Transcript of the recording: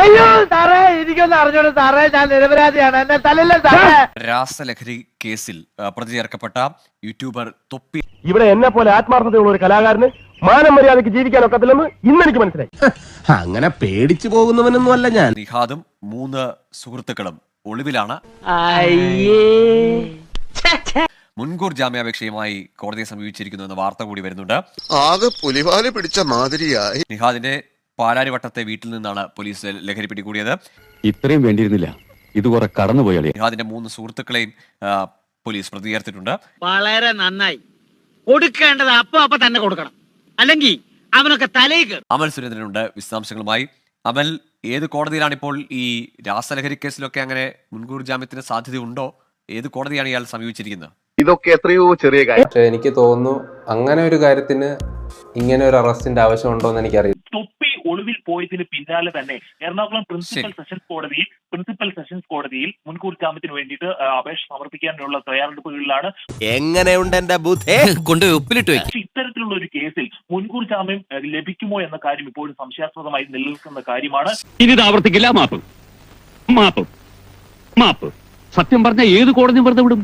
അയ്യോ സാറേ എനിക്കൊന്ന് അറിഞ്ഞോളൂ സാറേ, ഞാൻ നിരപരാധിയാണ്, എന്നെ തലല്ലേ സാറേ. രാസലഹരി കേസിൽ പ്രതി ചേർക്കപ്പെട്ട യൂട്യൂബർ തൊപ്പി ഇവിടെ എന്നെ പോലെ ആത്മാർത്ഥതയുള്ള ഒരു കലാകാരന് മാനം മര്യാദയ്ക്ക് ജീവിക്കാനൊക്കത്തില്ലെന്ന് ഇന്നെനിക്ക് മനസ്സിലായി. അങ്ങനെ പേടിച്ചു പോകുന്നവനൊന്നും അല്ല ഞാൻ. നിഹാദും 3 സുഹൃത്തുക്കളും ഒളിവിലാണ്. മുൻകൂർ ജാമ്യാപേക്ഷയുമായി കോടതിയെ സമീപിച്ചിരിക്കുന്നു എന്ന വാർത്ത കൂടി വരുന്നുണ്ട്. ആകെ പുലിവാല് പിടിച്ച മാതിരിയായി. നിഹാദിന്റെ പാലാരിവട്ടത്തെ വീട്ടിൽ നിന്നാണ് പോലീസ് ലഹരി പിടികൂടിയത്. ഇത്രയും വേണ്ടിയിരുന്നില്ല, ഇത് കുറെ കടന്നുപോയി. നിഹാദിന്റെ 3 സുഹൃത്തുക്കളെയും പോലീസ് പ്രതി ചേർത്തിട്ടുണ്ട്. വളരെ നന്നായി. കൊടുക്കേണ്ടത് അപ്പൊ തന്നെ കൊടുക്കണം, അല്ലെങ്കിൽ അവനൊക്കെ തലയിൽ കയറും. അമൽ സുരേന്ദ്രനുണ്ട് വിശദാംശങ്ങളുമായി. അമൽ, ഏത് കോടതിയിലാണ് ഇപ്പോൾ ഈ രാസലഹരി കേസിലൊക്കെ അങ്ങനെ മുൻകൂർ ജാമ്യത്തിന് സാധ്യതയുണ്ടോ? ഏത് കോടതിയാണ് ഇയാൾ സമീപിച്ചിരിക്കുന്നത്? ഇതൊക്കെ എത്രയോ ചെറിയ കാര്യം. പക്ഷെ എനിക്ക് തോന്നുന്നു അങ്ങനെ ഒരു കാര്യത്തിന് ഇങ്ങനെ ഒരു അറസ്റ്റിന്റെ ആവശ്യമുണ്ടോ എന്ന് എനിക്കറിയില്ല. തൊപ്പി ഒളിവിൽ പോയതിന് പിന്നാലെ തന്നെ എറണാകുളം പ്രിൻസിപ്പൽ സെഷൻസ് കോടതിയിൽ മുൻകൂർ ജാമ്യത്തിന് വേണ്ടിയിട്ട് അപേക്ഷ സമർപ്പിക്കാനുള്ള തയ്യാറെടുപ്പുകളിലാണ്. എങ്ങനെയുണ്ട് എന്റെ ബുദ്ധി കൊണ്ട് ഉപ്പിലിട്ട് വെക്കും. ഇത്തരത്തിലുള്ള ഒരു കേസിൽ മുൻകൂർ ജാമ്യം ലഭിക്കുമോ എന്ന കാര്യം ഇപ്പോഴും സംശയാസ്പദമായി നിലനിൽക്കുന്ന കാര്യമാണ്. ഇനി ആവർത്തിക്കില്ല. മാപ്പ് മാപ്പ് മാപ്പ്. സത്യം പറഞ്ഞ ഏത് കോടതി വെറുതെ വിടും?